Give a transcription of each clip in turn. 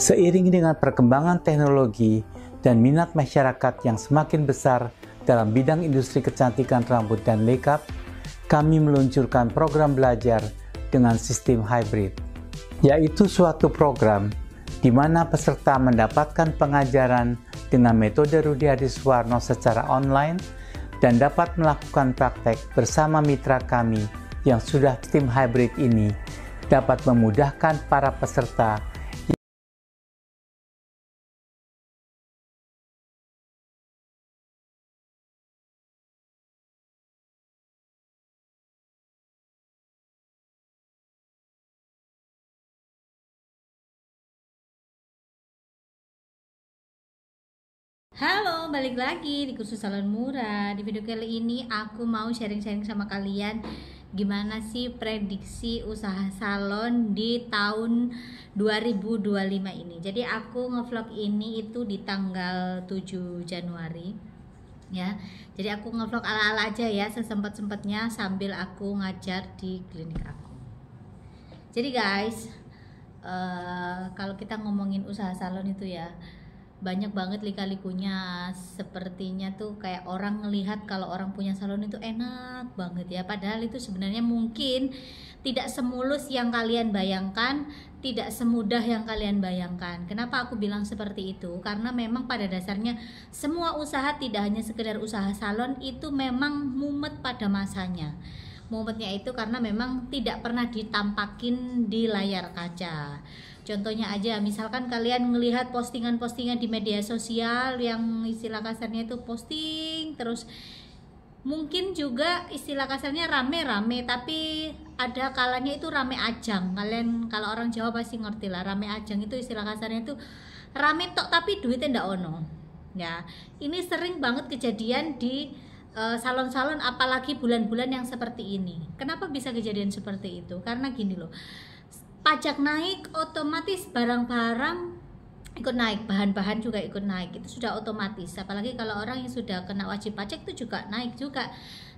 Seiring dengan perkembangan teknologi dan minat masyarakat yang semakin besar dalam bidang industri kecantikan rambut dan makeup, kami meluncurkan program belajar dengan sistem hybrid, yaitu suatu program di mana peserta mendapatkan pengajaran dengan metode Rudi Hadiswarno secara online dan dapat melakukan praktek bersama mitra kami yang sudah tim hybrid ini dapat memudahkan para peserta. Halo, balik lagi di kursus salon murah. Di video kali ini aku mau sharing-sharing sama kalian gimana sih prediksi usaha salon di tahun 2025 ini. Jadi aku ngevlog ini itu di tanggal 7 Januari ya. Jadi aku ngevlog ala-ala aja ya, sesempet-sempetnya sambil aku ngajar di klinik aku. Jadi guys, kalau kita ngomongin usaha salon itu ya banyak banget lika-likunya. Sepertinya tuh kayak orang ngelihat kalau orang punya salon itu enak banget ya, padahal itu sebenarnya mungkin tidak semulus yang kalian bayangkan, tidak semudah yang kalian bayangkan. Kenapa aku bilang seperti itu? Karena memang pada dasarnya semua usaha, tidak hanya sekedar usaha salon, itu memang mumet pada masanya. Mumetnya itu karena memang tidak pernah ditampakin di layar kaca. Contohnya aja, misalkan kalian ngelihat postingan-postingan di media sosial yang istilah kasarnya itu posting terus, mungkin juga istilah kasarnya rame-rame, tapi ada kalanya itu rame ajang. Kalian kalau orang Jawa pasti ngerti lah, rame ajang itu istilah kasarnya itu rame tok tapi duitnya ndak ono ya. Ini sering banget kejadian di salon-salon, apalagi bulan-bulan yang seperti ini. Kenapa bisa kejadian seperti itu? Karena gini loh, pajak naik, otomatis barang-barang ikut naik, bahan-bahan juga ikut naik, itu sudah otomatis. Apalagi kalau orang yang sudah kena wajib pajak itu juga naik juga.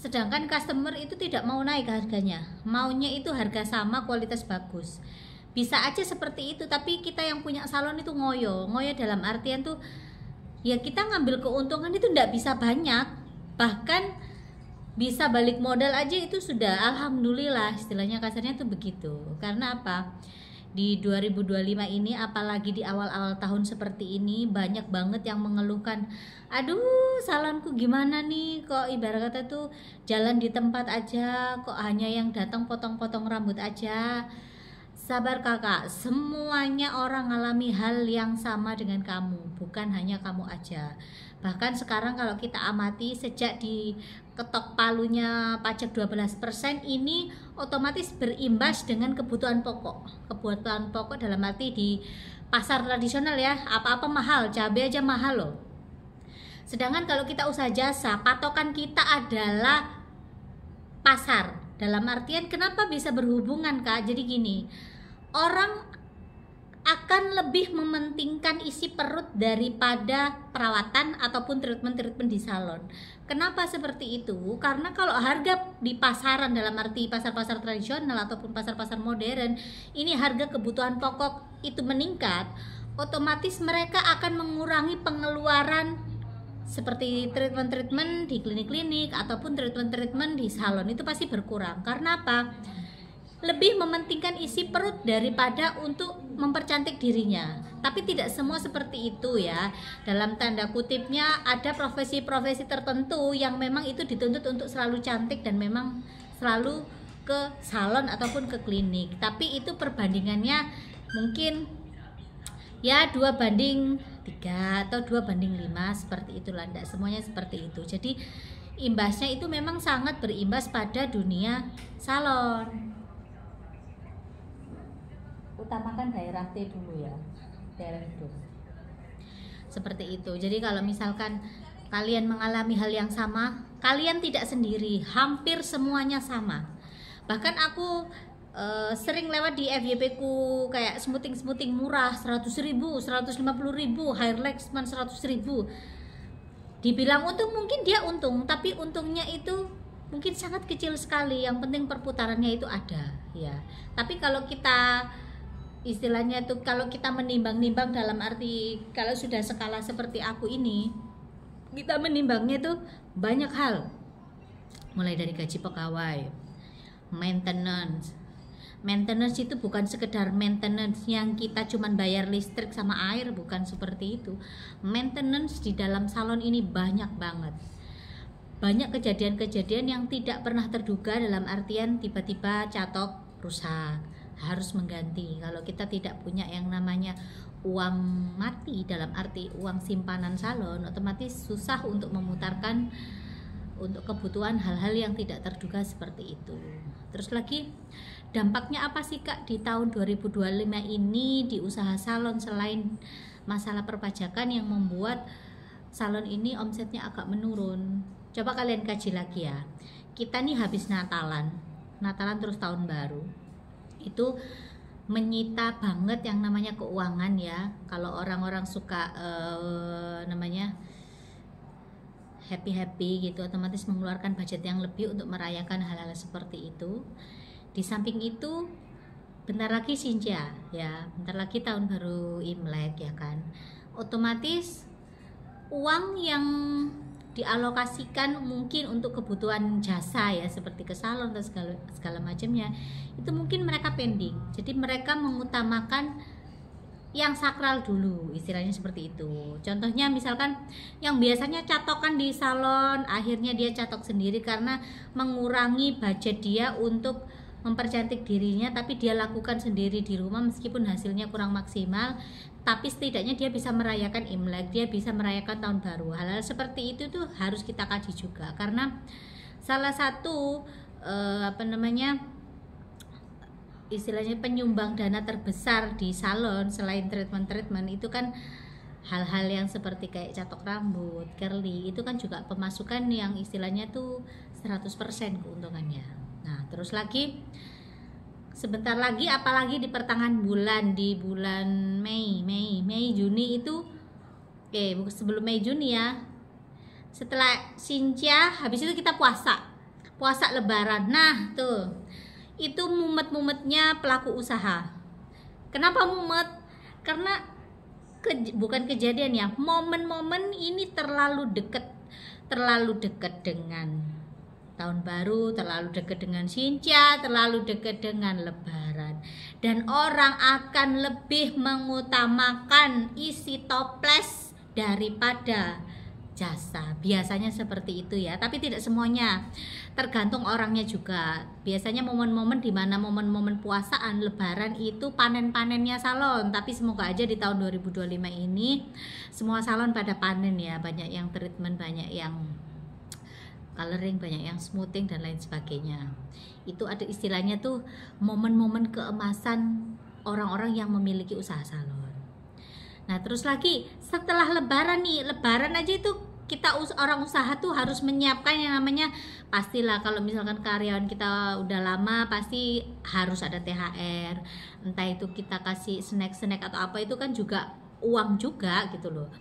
Sedangkan customer itu tidak mau naik harganya, maunya itu harga sama, kualitas bagus. Bisa aja seperti itu, tapi kita yang punya salon itu ngoyo dalam artian tuh ya kita ngambil keuntungan itu tidak bisa banyak, bahkan bisa balik modal aja itu sudah alhamdulillah, istilahnya kasarnya tuh begitu. Karena apa? Di 2025 ini, apalagi di awal-awal tahun seperti ini, banyak banget yang mengeluhkan, aduh salonku gimana nih, kok ibarat kata tuh jalan di tempat aja, kok hanya yang datang potong-potong rambut aja. Sabar kakak, semuanya orang ngalami hal yang sama dengan kamu, bukan hanya kamu aja. Bahkan sekarang kalau kita amati, sejak diketok palunya pajak 12% ini otomatis berimbas dengan kebutuhan pokok. Kebutuhan pokok dalam arti di pasar tradisional ya, apa-apa mahal, cabai aja mahal loh. Sedangkan kalau kita usaha jasa, patokan kita adalah pasar. Dalam artian kenapa bisa berhubungan kak? Jadi gini, orang akan lebih mementingkan isi perut daripada perawatan ataupun treatment di salon. Kenapa seperti itu? Karena kalau harga di pasaran, dalam arti pasar-pasar tradisional ataupun pasar-pasar modern, ini harga kebutuhan pokok itu meningkat, otomatis mereka akan mengurangi pengeluaran seperti treatment di klinik-klinik ataupun treatment di salon, itu pasti berkurang. Karena apa? Lebih mementingkan isi perut daripada untuk mempercantik dirinya. Tapi tidak semua seperti itu ya. Dalam tanda kutipnya, ada profesi-profesi tertentu yang memang itu dituntut untuk selalu cantik dan memang selalu ke salon ataupun ke klinik. Tapi itu perbandingannya mungkin ya 2:3 atau 2:5, seperti itulah. Tidak semuanya seperti itu. Jadi imbasnya itu memang sangat berimbas pada dunia salon. Utamakan daerah T dulu ya, daerah itu seperti itu. Jadi kalau misalkan kalian mengalami hal yang sama, kalian tidak sendiri, hampir semuanya sama. Bahkan aku sering lewat di FYP ku kayak smoothing murah 100.000, 150.000, hair relaxment 100.000. Dibilang untung, mungkin dia untung, tapi untungnya itu mungkin sangat kecil sekali. Yang penting perputarannya itu ada ya. Tapi kalau kita istilahnya tuh kalau kita menimbang-nimbang dalam arti kalau sudah skala seperti aku ini, kita menimbangnya tuh banyak hal, mulai dari gaji pegawai, maintenance itu bukan sekedar maintenance yang kita cuman bayar listrik sama air, bukan seperti itu. Maintenance di dalam salon ini banyak banget, banyak kejadian-kejadian yang tidak pernah terduga, dalam artian tiba-tiba catok rusak, harus mengganti. Kalau kita tidak punya yang namanya uang mati, dalam arti uang simpanan salon, otomatis susah untuk memutarkan untuk kebutuhan hal-hal yang tidak terduga seperti itu. Terus lagi, dampaknya apa sih Kak di tahun 2025 ini di usaha salon selain masalah perpajakan yang membuat salon ini omsetnya agak menurun? Coba kalian kaji lagi ya. Kita nih habis Natalan terus tahun baru, itu menyita banget yang namanya keuangan ya. Kalau orang-orang suka namanya happy gitu, otomatis mengeluarkan budget yang lebih untuk merayakan hal-hal seperti itu. Di samping itu bentar lagi Xinjia ya, bentar lagi tahun baru Imlek ya kan, otomatis uang yang dialokasikan mungkin untuk kebutuhan jasa ya, seperti ke salon dan segala macamnya, itu mungkin mereka pending. Jadi mereka mengutamakan yang sakral dulu, istilahnya seperti itu. Contohnya misalkan yang biasanya catokan di salon, akhirnya dia catok sendiri karena mengurangi budget dia untuk mempercantik dirinya, tapi dia lakukan sendiri di rumah meskipun hasilnya kurang maksimal, tapi setidaknya dia bisa merayakan Imlek, dia bisa merayakan tahun baru. Hal-hal seperti itu tuh harus kita kaji juga, karena salah satu istilahnya penyumbang dana terbesar di salon selain treatment itu kan hal-hal yang seperti kayak catok rambut, curly, itu kan juga pemasukan yang istilahnya tuh 100% keuntungannya. Nah, terus lagi sebentar lagi, apalagi di pertengahan bulan, di bulan Mei Juni itu, sebelum Mei Juni ya, setelah Xinjia, habis itu kita puasa Lebaran. Nah tuh, itu mumet-mumetnya pelaku usaha. Kenapa mumet? Karena bukan kejadian ya, momen-momen ini terlalu dekat dengan tahun baru, terlalu dekat dengan Xinjia, terlalu dekat dengan Lebaran, dan orang akan lebih mengutamakan isi toples daripada jasa. Biasanya seperti itu ya, tapi tidak semuanya, tergantung orangnya juga. Biasanya momen-momen dimana momen-momen puasaan, Lebaran itu panen-panennya salon, tapi semoga aja di tahun 2025 ini semua salon pada panen ya, banyak yang treatment, banyak yang coloring, banyak yang smoothing dan lain sebagainya. Itu ada istilahnya tuh momen-momen keemasan orang-orang yang memiliki usaha salon. Nah, terus lagi setelah Lebaran nih, Lebaran aja itu kita orang usaha tuh harus menyiapkan yang namanya, pastilah kalau misalkan karyawan kita udah lama pasti harus ada THR, entah itu kita kasih snack atau apa, itu kan juga uang juga gitu loh.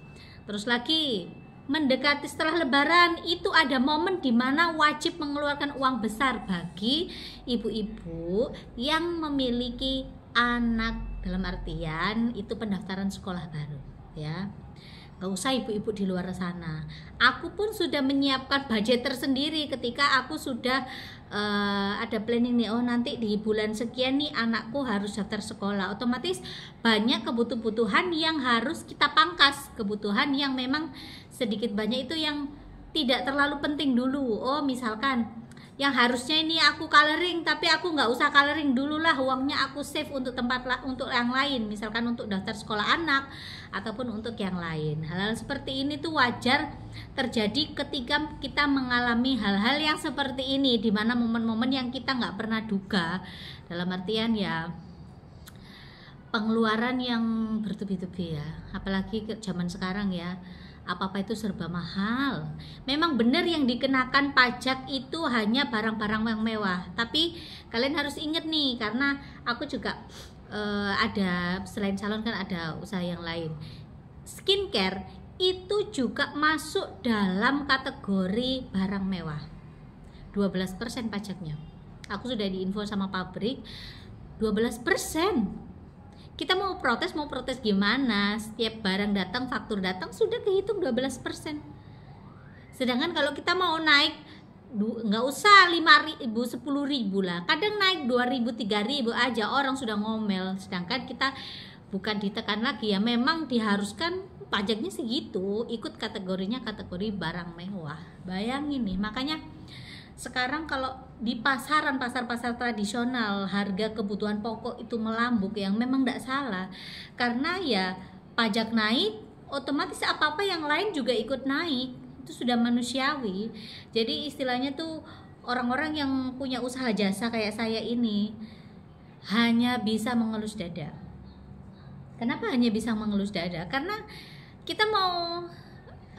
Terus lagi mendekati setelah Lebaran itu ada momen dimana wajib mengeluarkan uang besar bagi ibu-ibu yang memiliki anak, dalam artian itu pendaftaran sekolah baru ya. Gak usah ibu-ibu di luar sana, aku pun sudah menyiapkan budget tersendiri ketika aku sudah ada planning nih, oh nanti di bulan sekian nih anakku harus daftar sekolah. Otomatis banyak kebutuhan yang harus kita pangkas, kebutuhan yang memang sedikit banyak itu yang tidak terlalu penting dulu. Oh misalkan yang harusnya ini aku coloring, tapi aku nggak usah coloring dulu lah, uangnya aku save untuk untuk yang lain, misalkan untuk daftar sekolah anak ataupun untuk yang lain. Hal-hal seperti ini tuh wajar terjadi ketika kita mengalami hal-hal yang seperti ini, dimana momen-momen yang kita nggak pernah duga, dalam artian ya pengeluaran yang bertubi-tubi ya, apalagi ke zaman sekarang ya, apa-apa itu serba mahal. Memang benar yang dikenakan pajak itu hanya barang-barang yang mewah, tapi kalian harus ingat nih, karena aku juga ada, selain salon kan ada usaha yang lain, skincare itu juga masuk dalam kategori barang mewah, 12% pajaknya. Aku sudah diinfo sama pabrik 12%. Kita mau protes gimana? Setiap barang datang, faktur datang sudah kehitung 12%. Sedangkan kalau kita mau naik nggak usah 5.000, 10.000 lah, kadang naik 2.000, 3.000 aja orang sudah ngomel. Sedangkan kita bukan ditekan lagi ya, memang diharuskan pajaknya segitu, ikut kategorinya kategori barang mewah. Bayangin nih, makanya sekarang kalau di pasar tradisional harga kebutuhan pokok itu melambung, yang memang tidak salah, karena ya pajak naik otomatis apa-apa yang lain juga ikut naik, itu sudah manusiawi. Jadi istilahnya tuh orang-orang yang punya usaha jasa kayak saya ini hanya bisa mengelus dada. Kenapa hanya bisa mengelus dada? Karena kita mau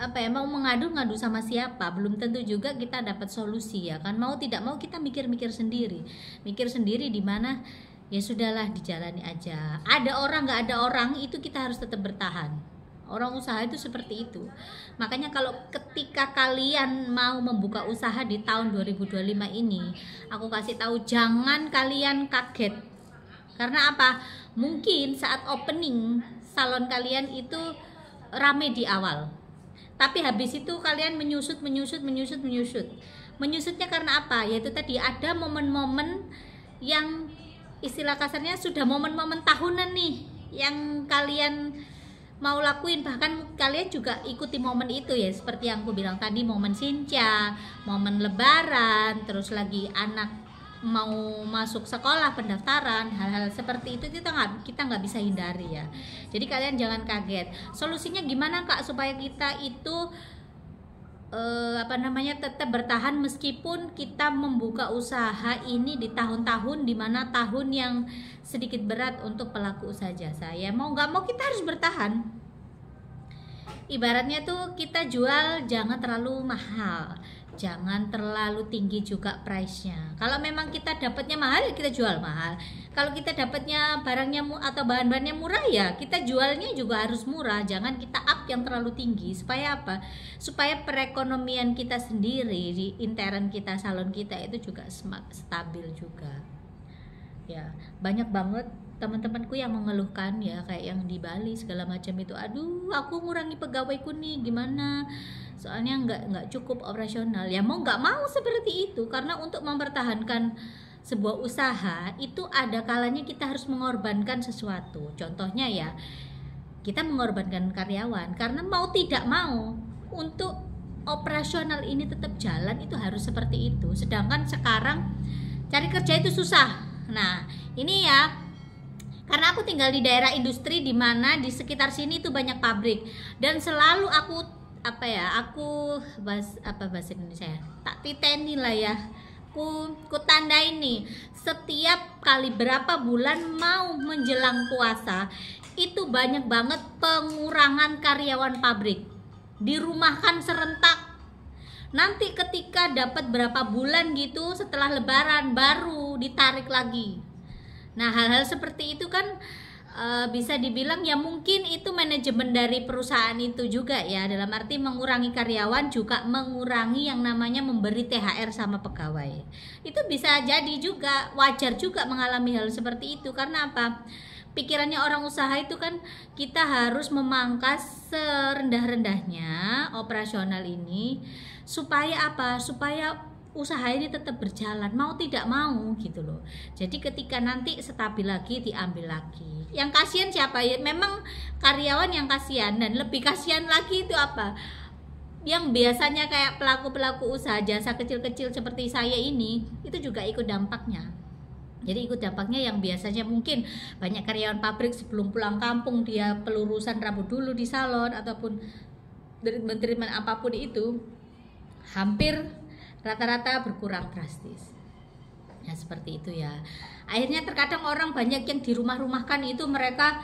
mau mengadu sama siapa, belum tentu juga kita dapat solusi ya kan. Mau tidak mau kita mikir sendiri di mana ya sudahlah, dijalani aja. Ada orang nggak ada orang, itu kita harus tetap bertahan. Orang usaha itu seperti itu. Makanya kalau ketika kalian mau membuka usaha di tahun 2025 ini, aku kasih tahu jangan kalian kaget. Karena apa? Mungkin saat opening salon kalian itu rame di awal, tapi habis itu kalian menyusut. Menyusutnya karena apa? Yaitu tadi ada momen-momen yang istilah kasarnya sudah momen-momen tahunan nih yang kalian mau lakuin, bahkan kalian juga ikuti momen itu ya, seperti yang aku bilang tadi, momen Sinca, momen lebaran, terus lagi anak mau masuk sekolah, pendaftaran, hal-hal seperti itu kita nggak bisa hindari ya. Jadi kalian jangan kaget. Solusinya gimana Kak supaya kita itu tetap bertahan meskipun kita membuka usaha ini di tahun-tahun dimana tahun yang sedikit berat untuk pelaku usaha jasa ya. Mau nggak mau kita harus bertahan. Ibaratnya tuh kita jual jangan terlalu mahal, jangan terlalu tinggi juga price-nya. Kalau memang kita dapatnya mahal ya kita jual mahal. Kalau kita dapatnya barangnya atau bahan-bahannya murah ya kita jualnya juga harus murah. Jangan kita up yang terlalu tinggi. Supaya apa? Supaya perekonomian kita sendiri di intern kita, salon kita itu juga stabil juga. Ya, banyak banget teman-temanku yang mengeluhkan ya, kayak yang di Bali segala macam itu, aduh aku ngurangi pegawaiku nih gimana, soalnya nggak cukup operasional. Ya mau nggak mau seperti itu, karena untuk mempertahankan sebuah usaha itu ada kalanya kita harus mengorbankan sesuatu. Contohnya ya kita mengorbankan karyawan, karena mau tidak mau untuk operasional ini tetap jalan itu harus seperti itu. Sedangkan sekarang cari kerja itu susah. Nah ini ya, karena aku tinggal di daerah industri di mana di sekitar sini itu banyak pabrik, dan selalu aku bahasa Indonesia ya, tak titeni lah ya, ku tandain nih setiap kali berapa bulan mau menjelang puasa itu banyak banget pengurangan karyawan pabrik, dirumahkan serentak. Nanti ketika dapat berapa bulan gitu setelah lebaran baru ditarik lagi. Nah hal-hal seperti itu kan bisa dibilang ya mungkin itu manajemen dari perusahaan itu juga ya, dalam arti mengurangi karyawan juga mengurangi yang namanya memberi THR sama pegawai. Itu bisa jadi juga, wajar juga mengalami hal seperti itu. Karena apa? Pikirannya orang usaha itu kan kita harus memangkas serendah-rendahnya operasional ini supaya apa? Supaya usaha ini tetap berjalan, mau tidak mau gitu loh. Jadi ketika nanti stabil lagi diambil lagi. Yang kasihan siapa ya? Memang karyawan yang kasihan, dan lebih kasihan lagi itu apa? Yang biasanya kayak pelaku-pelaku usaha jasa kecil-kecil seperti saya ini, itu juga ikut dampaknya. Jadi ikut dampaknya yang biasanya mungkin banyak karyawan pabrik sebelum pulang kampung dia pelurusan rambut dulu di salon ataupun treatment apapun itu, hampir rata-rata berkurang drastis. Ya seperti itu ya. Akhirnya terkadang orang banyak yang di rumah-rumahkan itu mereka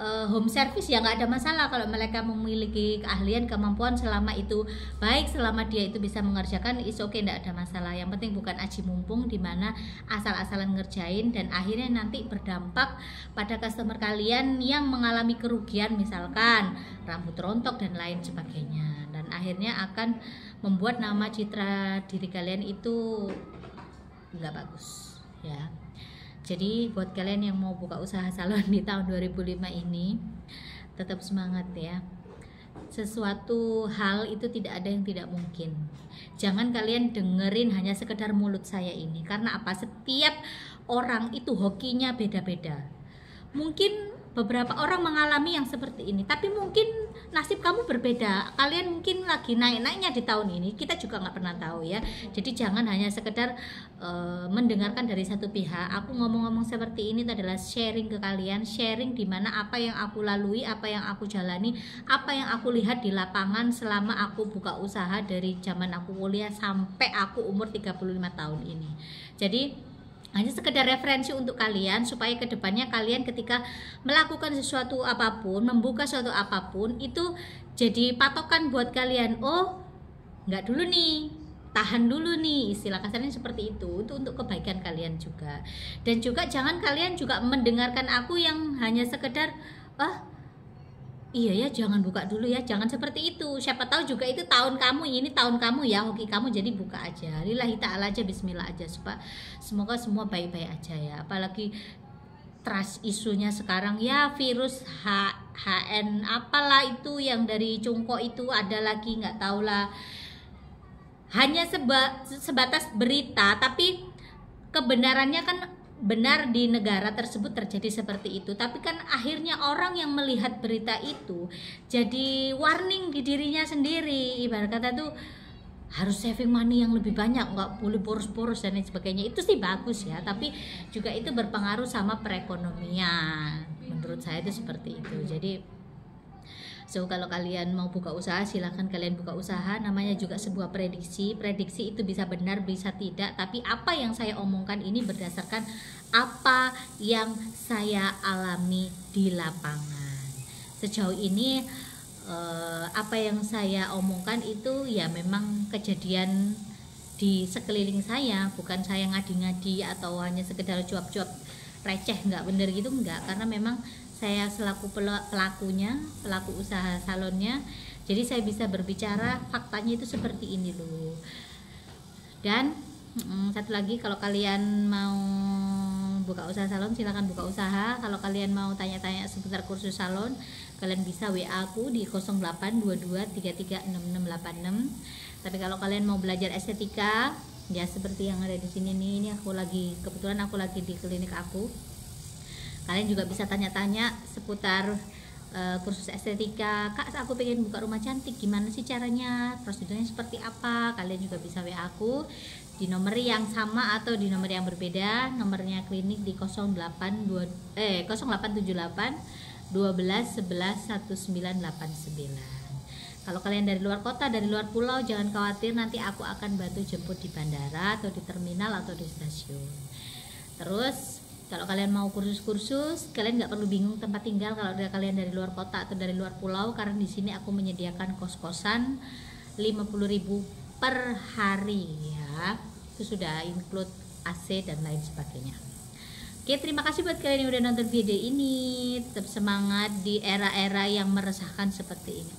home service ya nggak ada masalah kalau mereka memiliki keahlian, kemampuan, selama itu baik, selama dia itu bisa mengerjakan is oke, nggak ada masalah. Yang penting bukan aji mumpung di mana asal-asalan ngerjain dan akhirnya nanti berdampak pada customer kalian yang mengalami kerugian, misalkan rambut rontok dan lain sebagainya, dan akhirnya akan membuat nama citra diri kalian itu nggak bagus ya. Jadi buat kalian yang mau buka usaha salon di tahun 2005 ini, tetap semangat ya. Sesuatu hal itu tidak ada yang tidak mungkin. Jangan kalian dengerin hanya sekedar mulut saya ini, karena apa? Setiap orang itu hokinya beda-beda. Mungkin beberapa orang mengalami yang seperti ini, tapi mungkin nasib kamu berbeda. Kalian mungkin lagi naik-naiknya di tahun ini, kita juga nggak pernah tahu ya. Jadi jangan hanya sekedar mendengarkan dari satu pihak. Aku ngomong-ngomong seperti ini itu adalah sharing ke kalian, sharing dimana apa yang aku lalui, apa yang aku jalani, apa yang aku lihat di lapangan selama aku buka usaha dari zaman aku kuliah sampai aku umur 35 tahun ini. Jadi hanya sekedar referensi untuk kalian, supaya kedepannya kalian ketika melakukan sesuatu apapun, membuka sesuatu apapun, itu jadi patokan buat kalian. Oh, nggak dulu nih, tahan dulu nih, istilah kasarnya seperti itu untuk kebaikan kalian juga. Dan juga jangan kalian juga mendengarkan aku yang hanya sekedar iya ya, jangan buka dulu ya, jangan seperti itu. Siapa tahu juga itu tahun kamu, ini tahun kamu ya, hoki kamu, jadi buka aja. Lillahi ta'ala aja, bismillah aja, supaya semoga semua baik-baik aja ya. Apalagi trust isunya sekarang ya, virus HN apalah itu yang dari Cungko itu ada lagi, nggak tahu lah. Hanya sebatas berita, tapi kebenarannya kan benar di negara tersebut terjadi seperti itu, tapi kan akhirnya orang yang melihat berita itu jadi warning di dirinya sendiri. Ibarat kata tuh harus saving money yang lebih banyak, nggak boleh boros-boros dan lain sebagainya. Itu sih bagus ya, tapi juga itu berpengaruh sama perekonomian. Menurut saya itu seperti itu. Jadi kalau kalian mau buka usaha, silahkan kalian buka usaha. Namanya juga sebuah prediksi. Prediksi itu bisa benar, bisa tidak. Tapi apa yang saya omongkan ini berdasarkan apa yang saya alami di lapangan. Sejauh ini apa yang saya omongkan itu ya memang kejadian di sekeliling saya. Bukan saya ngadi-ngadi atau hanya sekedar cuap-cuap receh, nggak bener gitu, nggak. Karena memang saya selaku pelakunya, pelaku usaha salonnya, jadi saya bisa berbicara faktanya itu seperti ini loh. Dan satu lagi, kalau kalian mau buka usaha salon silahkan buka usaha. Kalau kalian mau tanya-tanya seputar kursus salon, kalian bisa WA aku di 0822336686. Tapi kalau kalian mau belajar estetika ya seperti yang ada di sini nih, ini kebetulan aku lagi di klinik aku. Kalian juga bisa tanya-tanya seputar kursus estetika. Kak, aku pengen buka rumah cantik, gimana sih caranya, prosedurnya seperti apa? Kalian juga bisa WA aku di nomor yang sama atau di nomor yang berbeda. Nomornya klinik di 0878 12 11 1989. Kalau kalian dari luar kota, dari luar pulau, jangan khawatir, nanti aku akan bantu jemput di bandara atau di terminal atau di stasiun. Terus kalau kalian mau kursus-kursus, kalian nggak perlu bingung tempat tinggal kalau kalian dari luar kota atau dari luar pulau, karena di sini aku menyediakan kos-kosan 50.000 per hari ya. Itu sudah include AC dan lain sebagainya. Oke, terima kasih buat kalian yang udah nonton video ini. Tetap semangat di era-era yang meresahkan seperti ini.